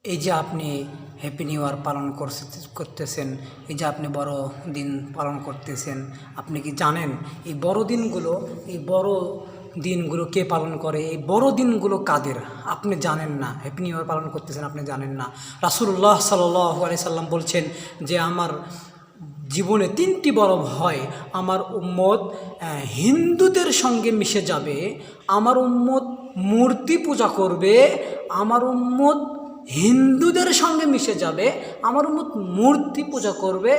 এই যে আপনি হ্যাপি নিউ ইয়ার পালন করতেছেন, এই যে আপনি বড় দিন পালন করতেছেন, আপনি কি জানেন এই বড় দিনগুলো কে পালন করে? এই বড় দিনগুলো কাদের আপনি জানেন না। হ্যাপি নিউ ইয়ার পালন করতেছেন, আপনি জানেন না। রাসূলুল্লাহ সাল্লাল্লাহু আলাইহি সাল্লাম বলছেন যে আমার জীবনে তিনটি বড় ভয়। আমার উম্মত হিন্দুদের সঙ্গে মিশে যাবে, আমার উম্মত মূর্তি পূজা করবে, আমার উম্মত হিন্দুদের সঙ্গে মিশে যাবে, আমার উম্মত মূর্তি পূজা করবে,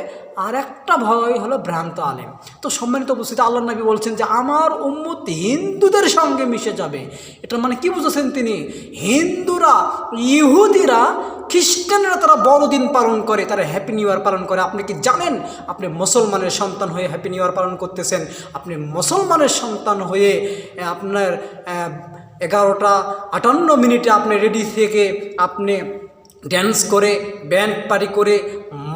আর একটা ভয় হলো ভ্রান্ত আলেম। তো সম্মানিত উপস্থিতি, আল্লাহ নবী বলছেন যে আমার উম্মত হিন্দুদের সঙ্গে মিশে যাবে। এটার মানে কি বুঝেছেন তিনি? হিন্দুরা, ইহুদিরা, খ্রিস্টানরা তারা বড়দিন পালন করে, তারা হ্যাপি নিউ ইয়ার পালন করে। আপনি কি জানেন আপনি মুসলমানের সন্তান হয়ে হ্যাপি নিউ ইয়ার পালন করতেছেন? আপনি মুসলমানের সন্তান হয়ে আপনার 11টা 58 মিনিটে আপনি রেডি থেকে আপনি ড্যান্স করে, ব্যান্ড পার্টি করে,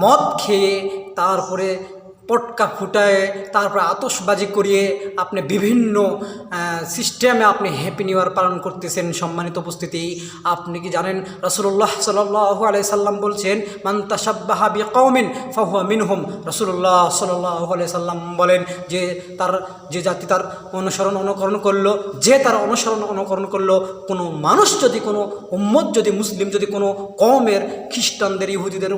মদ খেয়ে, তারপরে পটকা ফুটায়, তারপরে আতশবাজি করিয়ে আপনি বিভিন্ন সিস্টেমে আপনি হ্যাপি নিউ ইয়ার পালন করতেছেন। সম্মানিত উপস্থিতি, আপনি কি জানেন রাসূলুল্লাহ সাল্লাল্লাহু আলাইহি সাল্লাম বলছেন মান তাশাব্বাহা বিকওমিন ফাহুয়া মিনহুম। রাসূলুল্লাহ সাল্লাল্লাহু আলাইহি সাল্লাম বলেন যে জাতি তার অনুকরণ করলো, কোনো মানুষ যদি, কোনো উম্মত যদি, মুসলিম যদি কোনো কওমের খ্রিস্টানদের, ইহুদিদের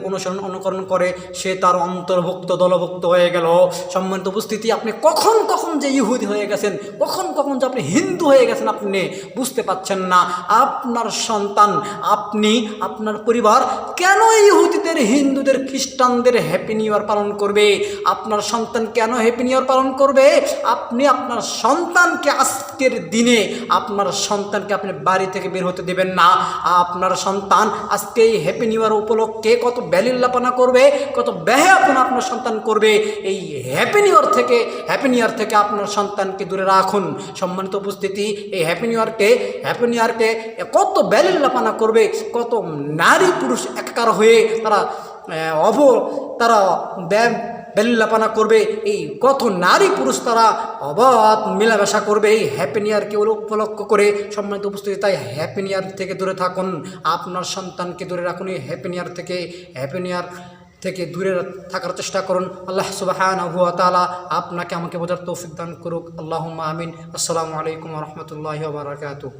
অনুকরণ করে, সে তার অন্তর্ভুক্ত, দলভুক্ত হয়ে গেল। সম্মানিত উপস্থিতি, আপনি কখন যে ইহুদি হয়ে গেছেন, কখন যে আপনি হিন্দু হয়ে গেছেন, আপনি বুঝতে পাচ্ছেন না। আপনার সন্তান, আপনি, আপনার পরিবার কেন ইহুদিদের, হিন্দুদের, খ্রিস্টানদের হ্যাপি নিউ ইয়ার পালন করবে? আপনার সন্তান কেন হ্যাপি নিউ ইয়ার পালন করবে? আপনি আপনার সন্তানকে আজকের দিনে আপনার সন্তানকে আপনি বাড়ি থেকে বের হতে দেবেন না। আপনার সন্তান আজকে এই হ্যাপি নিউ ইয়ার উপলক্ষে কত ব্যালিল্লাপনা করবে, কত ব্যাহাপনা আপনার সন্তান করবে। এই হ্যাপি নিউ ইয়ার থেকে আপনার সন্তানকে দূরে রাখুন। সম্মানিত উপস্থিতি, এই হ্যাপি নিউ ইয়ারকে কত ব্যালিল্লাপনা করবে, কত নারী পুরুষ একাকার হয়ে তারা বেল্লাপানা করবে, এই কত নারী পুরুষ তারা অবাধ মেলামেশা করবে এই হ্যাপি নিউ ইয়ারকে উপলক্ষ করে। সম্মানিত উপস্থিতি, তাই হ্যাপি নিউ ইয়ার থেকে দূরে থাকুন, আপনার সন্তানকে দূরে রাখুন। এই হ্যাপি নিউ ইয়ার থেকে দূরে থাকার চেষ্টা করুন। আল্লাহ সুবহানাহু ওয়া তাআলা আপনাকে আমাকে বোঝার তৌফিক দান করুক। আল্লাহুম্মা আমিন। আসসালামু আলাইকুম ওয়া রাহমাতুল্লাহি ওয়া বারাকাতুহু।